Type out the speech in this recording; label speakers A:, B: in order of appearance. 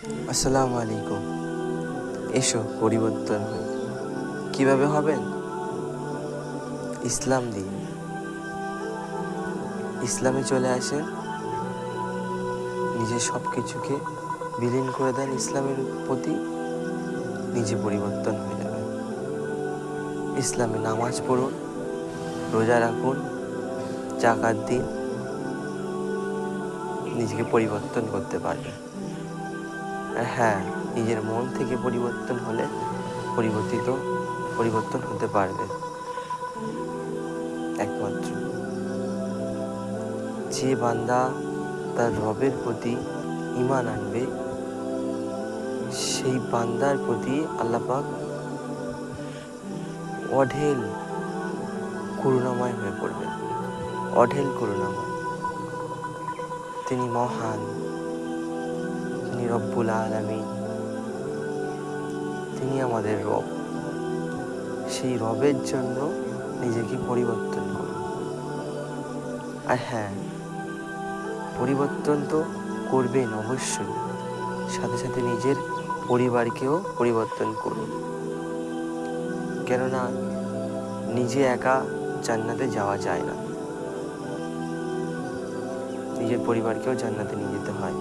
A: আসসালামু আলাইকুম। এসো পরিবর্তন হই। কিভাবে হবেন? ইসলাম দিয়ে। ইসলামে চলে আসেন, নিজের সব কিছুকে বিলীন করে দেন ইসলামের প্রতি, নিজে পরিবর্তন হয়ে যাবেন। ইসলামে নামাজ পড়ুন, রোজা রাখুন, জাকাত দিন, নিজেকে পরিবর্তন করতে পারবেন। আর হ্যাঁ, নিজের মন থেকে পরিবর্তন হলে পরিবর্তন হতে পারবেন। একমাত্র যে বান্দা তার রবের প্রতি ঈমান আনবে, সেই বান্দার প্রতি আল্লাহ পাক অঢেল করুণাময় হয়ে পড়বেন। অঢেল করুণাময়। তিনি মহান, তিনি রব্বুল আলামিন, তিনি আমাদের রব। সেই রবের জন্য নিজেকে পরিবর্তন করুন। আর হ্যাঁ, পরিবর্তন তো করবেন অবশ্যই, সাথে সাথে নিজের পরিবারকেও পরিবর্তন করুন। কেননা নিজে একা জান্নাতে যাওয়া যায় না, নিজের পরিবারকেও জান্নাতে নিয়ে যেতে হয়।